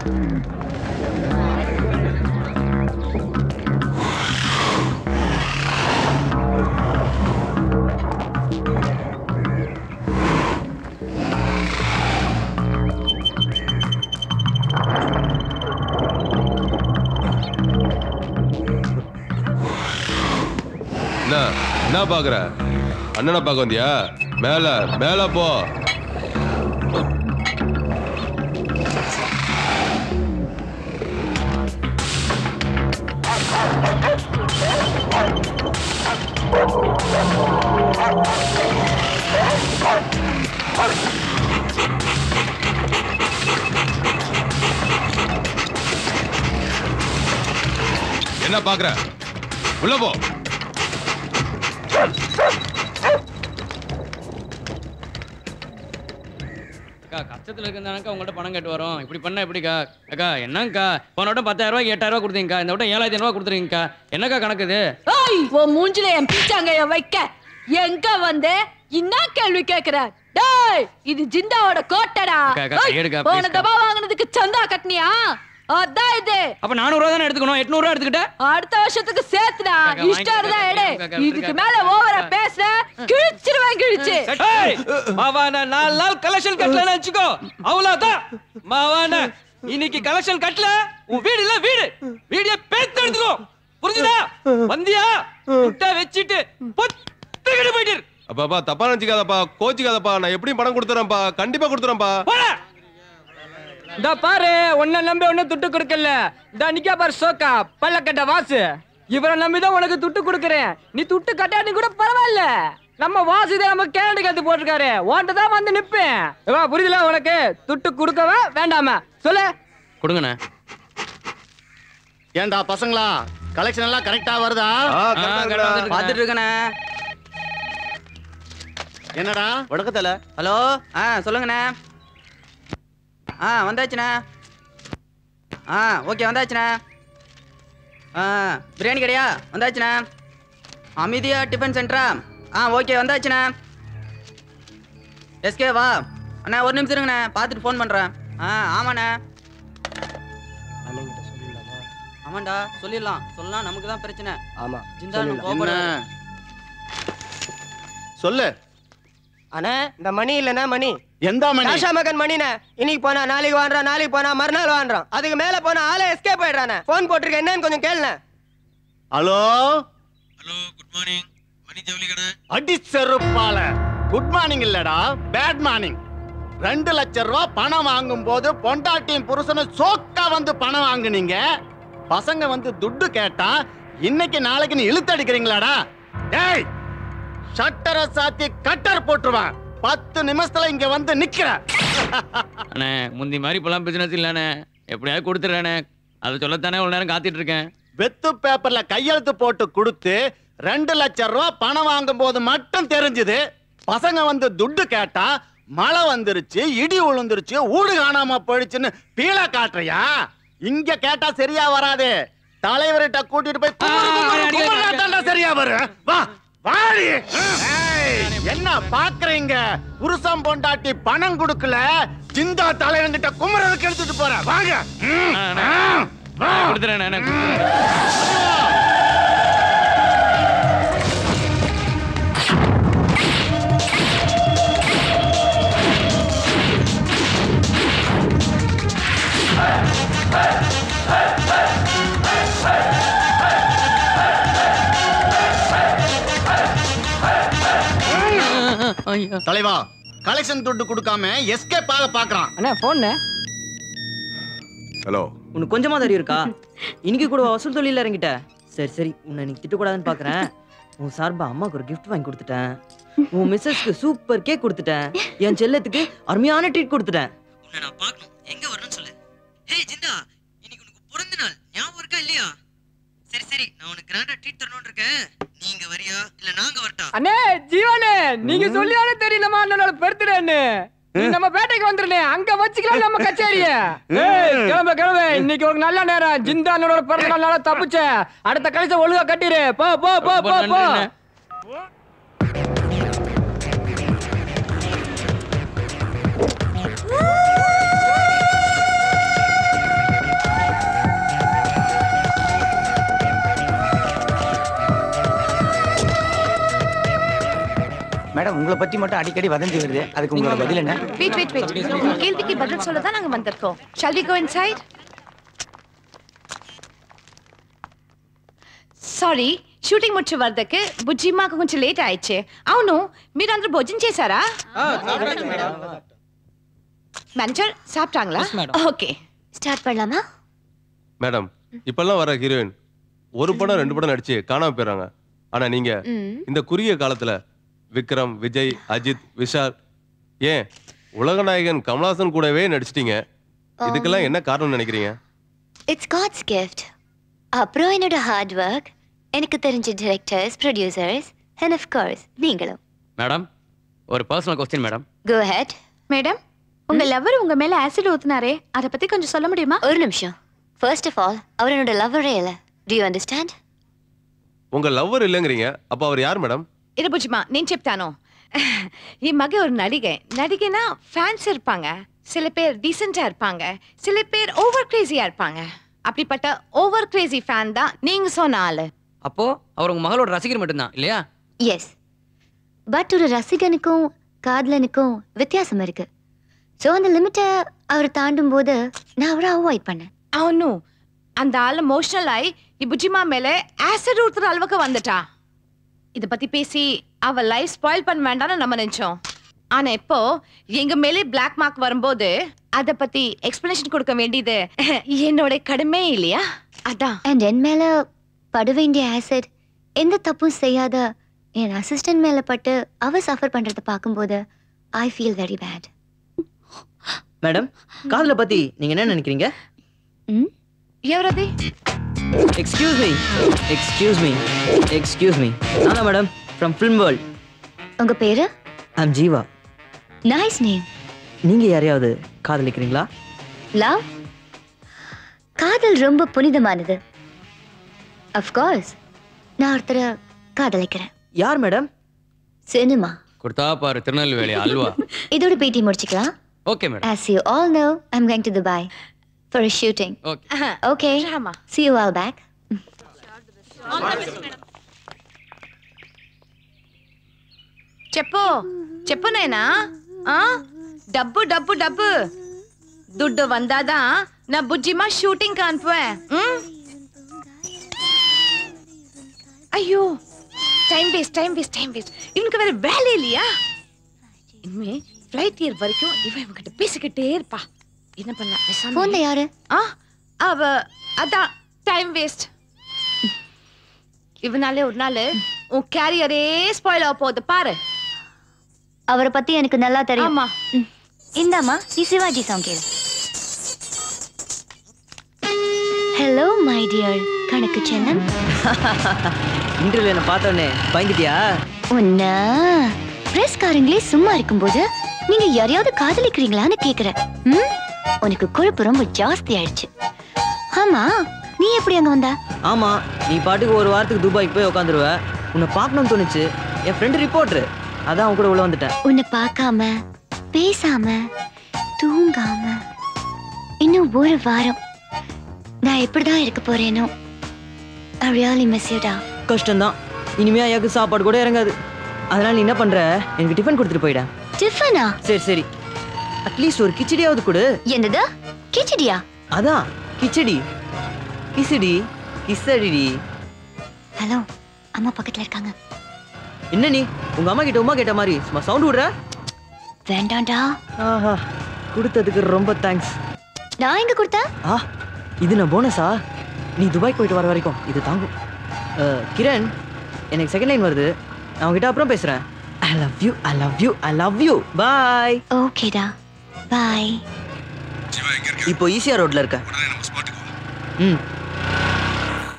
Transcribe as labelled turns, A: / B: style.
A: என்ன பாக்குற? அண்ணனை பார்க்க வந்தியா? மேல மேல போ. என்ன பாக்குற? உள்ள போ.
B: கஷ்டத்துல இருந்தாக்கா உங்கள்கிட்ட பணம் கேட்டு வரோம். இப்படி பண்ணா எப்படிக்கா? அக்கா என்னங்கக்கா, போன வட்டம் 10,000 ரூபாய்க்கு 8,000 ரூபாய் கொடுத்தீங்கக்கா, இந்த வட்டம் 7,500 ரூபாய் கொடுத்துருங்கக்கா. என்னக்கா கணக்குது?
C: உன் மூஞ்சில என் பீச்சாங்கைய வைக்க எங்க வந்து என்ன கேள்வி கேக்குற? டேய், இது ஜிந்தாவோட கோட்டடா. போன தபா வாங்குனதுக்கு சந்தா கட்டினியா? அதான் இது.
B: அப்ப 400 ரூபாய் தானே எடுத்துக்கணும், 800 ரூபாய் எடுத்துக்கிட்ட?
C: அடுத்த வருஷத்துக்கு சேர்த்துடா. இஷ்டம் தான் எடு. இதுக்கு மேல ஓவரா பேசுற கிழிச்சிருவேன் கிழிச்சு.
B: மாவான 4 நாள் கலெக்ஷன் கட்டலன்னு வச்சுக்கோ, அவ்வளவுதான். மாவான இன்னைக்கு கலெக்ஷன் கட்டல, உன் வீடு இல்ல வீடு வீடியோ பேத்து எடுத்துக்கோ, புரிஞ்சுதா? வந்தியா முட்டை வச்சிட்டு பொத்துக்கிட்டு போயிட்டு.
A: அப்பா தப்பா நினைச்சுக்காதப்பா, கோச்சிக்காதப்பா. நான் எப்படியும் பணம் கொடுத்துறேன்ப்பா, கண்டிப்பா கொடுத்துறேன்ப்பா.
B: இந்த பாரு, உன்னை நம்பி ஒன்னும் துட்டு கொடுக்கல. இந்த நிக்கா பாரு சோக்கா பல்லக்கட்ட வாசு, இவரை நம்பிதான் உனக்கு துட்டு கொடுக்குறேன். நீ துட்டு கட்டாட்டி கூட பரவாயில்ல, நம்ம வாசுதான் நம்ம கேரண்டு கத்து போட்டிருக்காரு, ஓன்ட்டு தான் வந்து நிப்பேன். புரியுதுல உனக்கு? துட்டு கொடுக்கவா வேண்டாமா சொல்லு? கொடுங்கண்ணே.
D: ஏண்டா பசங்களா, கலெக்ஷன் எல்லாம் கரெக்டா வருதா?
B: பாத்துட்டு இருக்கண்ணே.
D: என்னடா
B: வணக்கத்தல. ஹலோ, சொல்லுங்கண்ணே. வந்தாச்சுண்ணே. ஓகே வந்தாச்சுண்ணே. பிரியாணி கடையா? வந்தாச்சுண்ணே. அமைதியா டிஃபன் சென்டரா? ஓகே வந்தாச்சுண்ணே. எஸ்கே வா அண்ணா, ஒரு நிமிஷம் இருங்கண்ணே, பார்த்துட்டு ஃபோன் பண்ணுறேன். ஆமாண்ணே. ஆமாண்டா சொல்லிடலாம், சொல்லலாம், நமக்கு தான் பிரச்சனை. ஆமாம் ஜிந்தா
D: சொல்லு.
E: அண்ணா இந்த மணி இல்லைண்ணா, மணி
D: எந்த மணி?
E: ஆஷா மகன் மணிண்ணே. இன்னைக்கு போனா நாளைக்கு வாங்குறான், நாளைக்கு போனா மறுநாள் வாங்குறான், அதுக்கு மேல போனா ஆளே எஸ்கேப் ஆயிடுறானே. போன் போட்டிருக்கேன், என்னன்னு கொஞ்சம் கேளுண்ணே.
D: Hello
A: hello, good morning. Mani ஜவுளி கடை.
D: அடி செருப்பால குட் மார்னிங் இல்லடா, பேட் மார்னிங். 2 லட்சம் ரூபாய் பணம் வாங்கும் போது பொண்டாட்டியும் புருஷனும் சோக்கா வந்து பணம் வாங்குனீங்க. பசங்க வந்து துட்டு கேட்டா இன்னைக்கு நாளைக்கு நீ இழுத்தடிக்கிறீங்களாடா? டேய், ஷட்டரை சாத்தி கட்டர் போட்டுருவேன். 10 நிமிஷத்துல இங்க வந்து நிக்கிற.
B: அண்ணே முந்தி மாதிரி இப்பெல்லாம் பிசினஸ் இல்லண்ணே, எப்படியாவது கொடுத்துறேண்ணே. அதை சொல்லத்தானே ஒரு நேரம் காத்துட்டு இருக்கேன்.
D: வெத்து பேப்பர்ல கையெழுத்து போட்டு கொடுத்து 2 லட்சம் ரூபாய் பணம் வாங்கும் போது மட்டும் தெரிஞ்சது. பசங்க வந்து துட்டு கேட்டா மழை வந்துருச்சு, இடி விழுந்துருச்சு, ஊடு காணாம போயிடுச்சுன்னு பீழா காட்டுறியா? இங்க கேட்டா சரியா வராது. தலைவர்கிட்ட கூட்டிட்டு போய் சரியா வரும். வா வாடி. என்ன பாக்குறீங்க? புருஷன் பொண்டாட்டி பணம் கொடுக்கல, ஜிந்தா தலைவன்கிட்ட குமரனுக்கு எடுத்துட்டு போற. வாங்க. தலைவா, கலெக்ஷன் துட்டு கொடுக்காம எஸ்கேப் ஆக பாக்குறான்.
E: அண்ணா போன்.
A: ஹலோ,
F: உனக்கு கொஞ்சமா தெரியும் இருக்கா? இன்னைக்கு கூட வசூல் தொழில இறங்கிட்ட. சரி சரி, உன்னை நீ திட்டக்கூடாதுன்னு பாக்குறேன். உன் சார்பா அம்மாக்கு ஒரு கிஃப்ட் வாங்கி கொடுத்துட்டேன். உன் மிஸ்ஸஸ்க்கு சூப்பர் கேக் கொடுத்துட்டேன். என் செல்லத்துக்கு அருமையான ட்ரீட் கொடுத்துட்டேன். உன்னை நான் பார்க்கணும், எங்க வரணும்னு சொல்லு. ஹே ஜிந்தா, இன்னைக்கு உனக்கு பிறந்த நாள், ஞாபகம் இருக்கா இல்லையா? சரி சரி, நான் உனக்கு கிராண்டா ட்ரீட் தரணும்னு இருக்கேன். நீங்க வரியா இல்ல நாங்க வரட்டா?
E: அண்ணே ஜீவனே, நீங்க சொல்லியாலே தெரியலமா அண்ணனோட பர்த்டேன்னு. நீ நம்ம பேட்டைக்கு வந்துருனே, அங்க வச்சுக்கலாம் நம்ம கச்சேரிய. கிளம்ப கிளம்ப, இன்னைக்கு ஒரு நல்ல நேரம். ஜிந்தா அண்ணனோட பிறந்த நாளால தப்பிச்ச. அடுத்த கழிச்ச ஒழுங்கா கட்டிரு. போ போ போ போ போ.
G: உங்களை பத்தி மட்டும் அடிக்கடி வதந்தி வருது. அதுக்கு உங்களோட பதில் என்ன?
C: Wait wait wait. உங்க கேள்விக்கு பதில் சொல்ல தான் நாங்க வந்திருக்கோம். Shall we go inside? Sorry shooting ముచ్చి వరదకి బుజ్జిమాకు కొంచెం లేట్ ఆయిచ్చే. అవును మీరందరూ భోజనం చేశారా? మేనేజర్ சாப்பிட்டாங்களா? ஓகே
H: ஸ்டார்ட் பண்ணலாமா?
A: மேடம் இப்பெல்லாம் வர ஹீரோயின் ஒரு படம் 2 படம் நடிச்சு காணாம போயிடுறாங்க. ஆனா நீங்க இந்த குறுகிய காலத்துல விக்ரம், விஜய், அஜித், விஷால், ஏன் உலகநாயகன் கமலஹாசன் கூடவே நடிச்சிட்டீங்க. இதுக்கெல்லாம் என்ன காரணம் நினைக்கிறீங்க?
H: It's God's gift. அப்புறம் என்னோட ஹார்ட் ஒர்க், எனக்கு தெரிஞ்ச directors, producers and of course நீங்களும்.
I: மேடம் ஒரு personal question madam.
H: Go ahead.
C: Madam உங்க லவர் உங்க மேல ஆசிட் ஊத்துனாரே, அத பத்தி கொஞ்சம் சொல்ல முடியுமா?
H: ஒரு நிமிஷம். ஃபர்ஸ்ட் ஆஃப் ஆல் அவர் என்னோட லவ்வரே இல்ல. To you understand?
A: உங்க லவ்வர் இல்லங்கறீங்க. அப்ப அவர் யார் மேடம்?
C: இது புஜ்மா నేను చెప్తాను. ఈ మగ ஒரு நடிகைனா ஃபேன்ஸ் இருப்பாங்க. சில பேர் டீசென்ட்டா இருப்பாங்க, சில பேர் ஓவர் கிரேசியா இருப்பாங்க. அப்படிப்பட்ட ஓவர் கிரேசி ஃபேன் தான் நீங்க சொன்ன ஆளு.
I: அப்போ அவர் உங்க மகளோட ரசிகர் மட்டும்தான் இல்லையா?
H: எஸ். பட் ஒரு ரசிகனுக்கும் காதலனுக்கும் வித்தியாசம் இருக்கு. ஸோ அந்த லிமிட்டை அவர் தாண்டும் போது நான் அவரை அவாய்ட் பண்ணேன்.
C: అవును அந்த ஆள் எமோஷனல் ஆகி ఈ புஜ்மா மேல ஆசிட் ஊத்துற அளவுக்கு வந்துட்டா. இத பத்தி பேசி அவ லைஃப் ஸ்பாயில் பண்ண வேண்டாம்னு நம்ம நினைச்சோம். ஆனா இப்போ எங்க மேலே பிளாக் மார்க் வரும்போது அத பத்தி எக்ஸ்பிளனேஷன் கொடுக்க வேண்டியது என்னோட கடமை இல்லையா? அதான்.
H: அண்ட் என் மேல பட வேண்டிய ஆசிட் எந்த தப்பும் செய்யாத என் அசிஸ்டன்ட் மேல பட்டு அவ சஃபர் பண்றத பார்க்கும்போது I feel very bad.
F: Madam காதலை பத்தி நீங்க என்ன நினைக்கிறீங்க?
C: ఎవరది?
F: எக்ஸ்கியூஸ் மீ நானா மேடம் ஃப்ரம் ஃபிலிம் வேர்ல்ட்.
H: உங்க பேரு?
F: ஐம் ஜீவா.
H: Nice name.
F: நீங்க யாரையாவது காதலிக்கிறீங்களா?
H: லவ்? காதல் ரொம்ப புனிதமானது. ஆஃப் கோர்ஸ் நான் ஒருத்தரை காதலிக்கிறேன்.
F: யார் மேடம்?
H: சினிமா.
I: கொடுத்தா பாரு திருநெல்வேலி அல்வா.
H: இதோட பேட்டி முடிச்சுக்கலாம்.
I: Okay madam.
H: As you all know, I'm going to Dubai for a shooting.
I: Okay.
H: Okay. See you all back.
C: చెప్పు నైనా. డబ్బు డబ్బు డబ్బు దుడ్డు వందాదా నా బుజ్జిమా షూటింగ్ కి అనుపుவேன். ஐயோ டைம் வேஸ்ட். இவனுக்கு வேற வேலை இல்லையா? இனிமே ஃப்ளைட் ஏர் வரைக்கும் இவன் கிட்ட பேசிக்கிட்டே இருப்பா. என்ன பண்ணலாம்?
H: போன்ல யாரு?
C: அவ அதான் டைம் வேஸ்ட். இவனாலே ஒரு நாள் உன் கேரியரே ஸ்பாயில் ஆக போகுது பாரு.
H: அவரை பத்தி எனக்கு நல்லா தெரியும்.
C: ஆமா.
H: இந்தாமா நீ சிவாஜி சாங் கேளு. ஹலோ மை டியர் கணக்கு சென்னன்.
F: இன்டர்வியூ என்ன பார்த்தோன்னே பயந்துட்டியா?
H: உன்ன பிரஸ்காரங்களே சும்மா இருக்கும்போது நீங்க யாரையாவது காதலிக்கிறீங்களான்னு கேக்குறேன். உனக்கு கொழுப்பு ரொம்ப ஜாஸ்தி ஆயிடுச்சு. ஆமா நீ எப்படி அங்க வந்த?
F: ஆமா நீ பாட்டுக்கு ஒரு வாரத்துக்கு துபாய்க்கு போய் உட்காந்துருவ. உன்னை பார்க்கணும்னு தோணுச்சு. என் ஃப்ரெண்டு ரிப்போர்ட்டர், அதான் அவன் கூட உள்ள வந்துட்டேன்.
H: உன்னை பார்க்காம பேசாம தூங்காம இன்னும் ஒரு வாரம் நான் எப்படிதான் இருக்க போறேனோ. I really miss you டா.
F: கஷ்டம்தான். இனிமே ஐயாக்கு சாப்பாடு கூட இறங்காது. அதனால நீ என்ன பண்ற, எனக்கு டிஃபன் கொடுத்துட்டு போயிட.
H: டிஃபனா?
F: சரி அட்லீஸ்ட் ஒரு கிச்சடியாவது கொடு.
H: என்னது கிச்சடியா?
F: அதான் கிச்சடி. கிசடி.
H: ஹலோ அம்மா பக்கத்துல இருக்காங்க.
F: என்ன நீ உங்க அம்மா கிட்ட உமா கேட்ட மாதிரி சும்மா சவுண்ட் விடுற?
H: வேண்டாம்டா.
F: ஆஹா கொடுத்ததுக்கு ரொம்ப தேங்க்ஸ்.
H: நான் எங்க கொடுத்தேன்?
F: இது நான் போனஸா? நீ துபாய் போயிட்டு வர வரைக்கும் இது தாங்கும். கிரண் எனக்கு செகண்ட் லைன் வருது, நான் உங்ககிட்ட அப்புறம் பேசுறேன். I love you. Bye.
H: ஓகேடா பாய்.
F: இப்போ ஈசிஆர் ரோட்ல இருக்க.